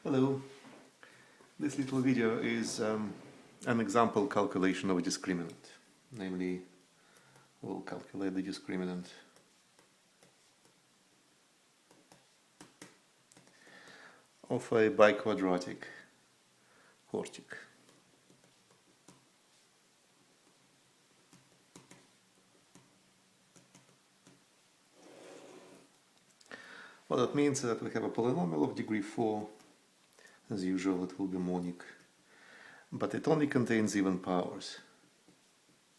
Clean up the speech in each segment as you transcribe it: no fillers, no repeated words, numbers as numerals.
Hello, this little video is an example calculation of a discriminant. Namely, we'll calculate the discriminant of a biquadratic quartic. Well, that means that we have a polynomial of degree 4. As usual, it will be monic, but it only contains even powers.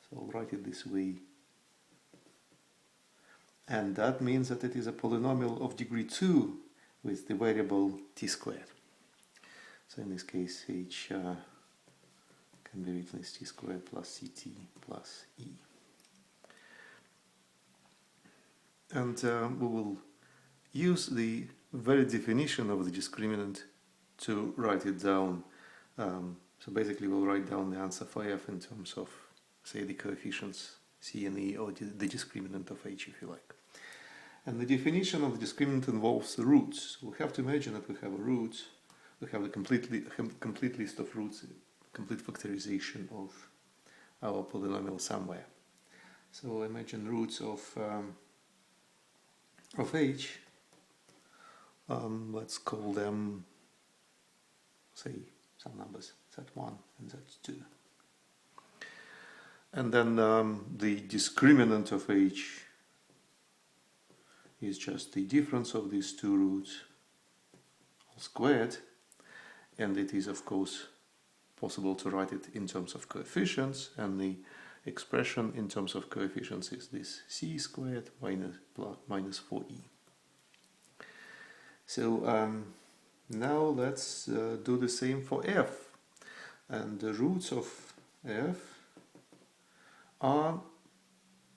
So I'll write it this way. And that means that it is a polynomial of degree 2 with the variable t squared. So in this case, h can be written as t squared plus ct plus e. And we will use the very definition of the discriminant to write it down. So basically we'll write down the answer for f in terms of, say, the coefficients c and e, or the discriminant of h, if you like. And the definition of the discriminant involves the roots. We have to imagine that we have a root, we have a complete list of roots, complete factorization of our polynomial somewhere. So imagine roots of h, let's call them, say, some numbers, z1 and z2. And then the discriminant of h is just the difference of these two roots all squared, and it is of course possible to write it in terms of coefficients, and the expression in terms of coefficients is this c squared minus 4e. So now let's do the same for f, and the roots of f are,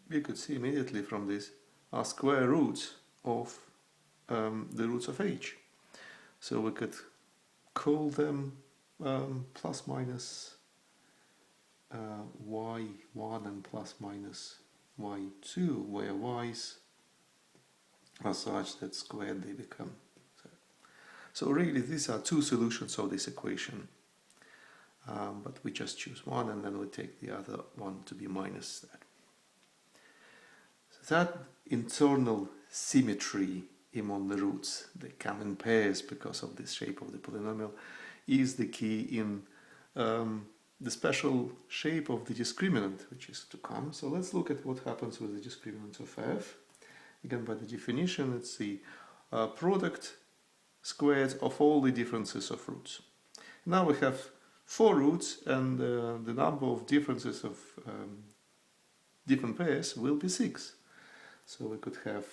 we could see immediately from this, are square roots of the roots of h. So we could call them plus minus y1 and plus minus y2, where y's are such that squared they become. So really these are two solutions of this equation, but we just choose one and then we take the other one to be minus that. So that internal symmetry among the roots, they come in pairs because of this shape of the polynomial, is the key in the special shape of the discriminant, which is to come. So let's look at what happens with the discriminant of f. Again, by the definition, it's the product squared of all the differences of roots. Now we have 4 roots, and the number of differences of different pairs will be 6. So we could have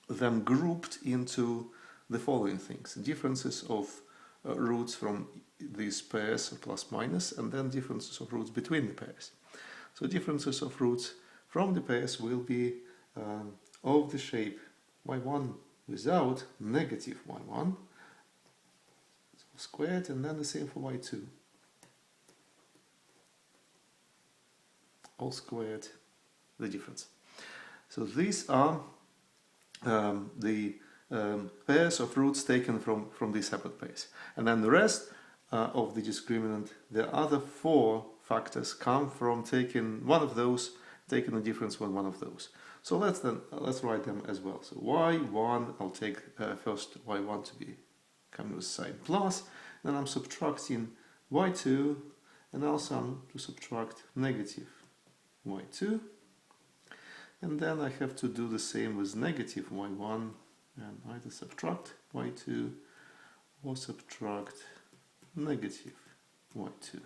them grouped into the following things: differences of roots from these pairs plus minus, and then differences of roots between the pairs. So differences of roots from the pairs will be of the shape y1 without negative y1 squared, and then the same for y2 all squared, the difference. So these are the pairs of roots taken from these separate pairs, and then the rest of the discriminant, the other 4 factors, come from taking one of those, taking the difference from one of those. So let's write them as well. So y1, I'll take first y1 to be coming with sign plus, then I'm subtracting y2, and also I'm to subtract negative y2, and then I have to do the same with negative y1, and either subtract y2 or subtract negative y2.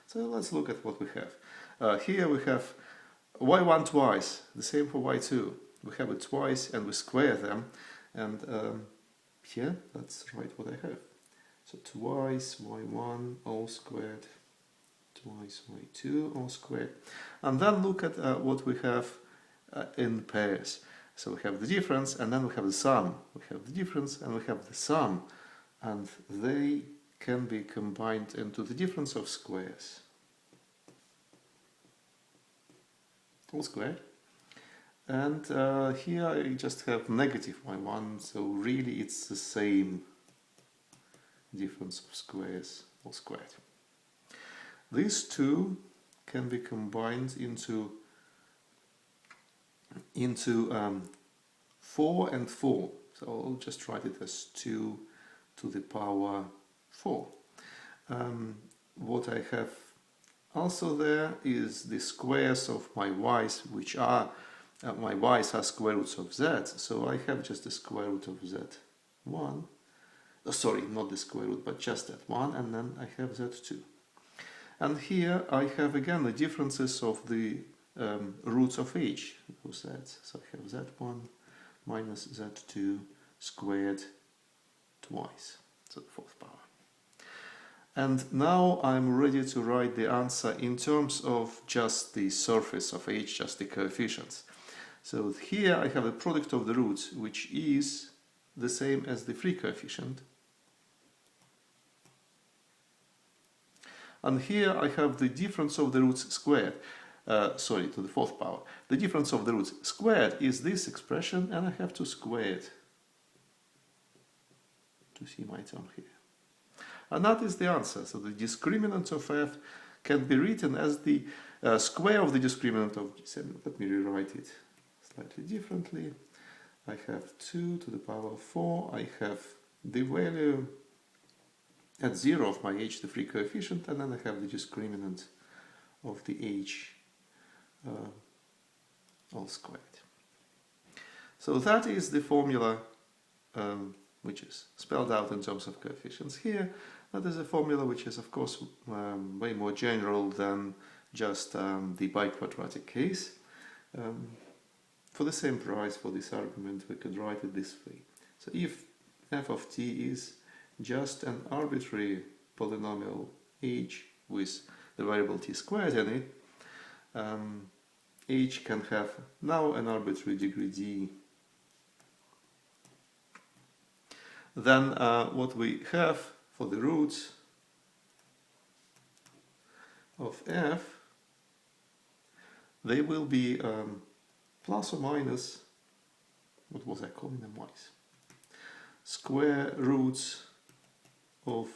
So let's look at what we have. Here we have y1 twice, the same for y2. We have it twice and we square them, and here let's write what I have. So twice y1 all squared, twice y2 all squared, and then look at what we have in pairs. So we have the difference, and then we have the sum. We have the difference and we have the sum, and they can be combined into the difference of squares all squared. And here I just have negative y1, so really it's the same difference of squares all squared. These two can be combined into 4 and 4. So I'll just write it as 2 to the power 4. What I have also there is the squares of my y's, which are my y's are square roots of z, so I have just the square root of z1. Oh, sorry, not the square root, but just that one, and then I have z2. And here I have again the differences of the roots of each of z's. So I have z1 minus z2 squared twice, so the fourth power. And now I'm ready to write the answer in terms of just the surface of H, just the coefficients. So here I have the product of the roots, which is the same as the free coefficient. And here I have the difference of the roots squared. Sorry, to the fourth power. The difference of the roots squared is this expression, and I have to square it to see my term here. And that is the answer. So the discriminant of f can be written as the square of the discriminant of g7. Let me rewrite it slightly differently. I have 2 to the power 4. I have the value at 0 of my h, the free coefficient, and then I have the discriminant of the h all squared. So that is the formula which is spelled out in terms of coefficients here. That is a formula which is, of course, way more general than just the bi-quadratic case. For the same price for this argument, we could write it this way. So if f of t is just an arbitrary polynomial h with the variable t squared in it, h can have now an arbitrary degree d. Then what we have for the roots of f, they will be plus or minus, what was I calling them, y's, square roots of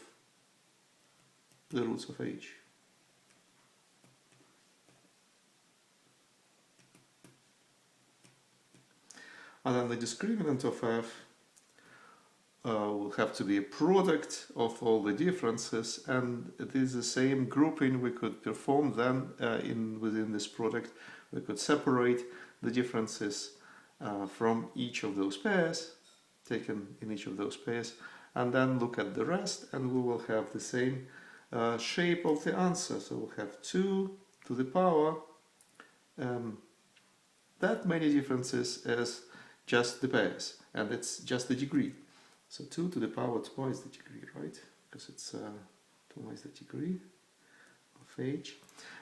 the roots of h. And then the discriminant of f will have to be a product of all the differences, and it is the same grouping we could perform then within this product. We could separate the differences from each of those pairs, taken in each of those pairs, and then look at the rest, and we will have the same shape of the answer. So we'll have 2 to the power that many differences as just the pairs, and it's just the degree. So 2 to the power twice the degree, right? Because it's twice the degree of h.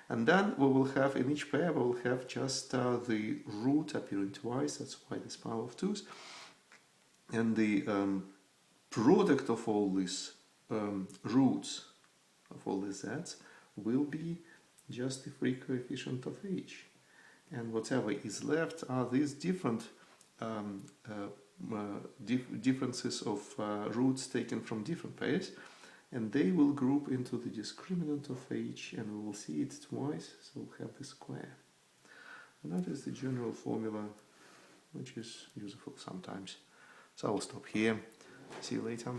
And then we will have, in each pair, we will have just the root appearing twice, that's why this power of 2's. And the product of all these roots, of all these z's, will be just the free coefficient of h. And whatever is left are these different differences of roots taken from different pairs, and they will group into the discriminant of h, and we will see it twice, so we'll have the square. And that is the general formula, which is useful sometimes. So I will stop here. See you later.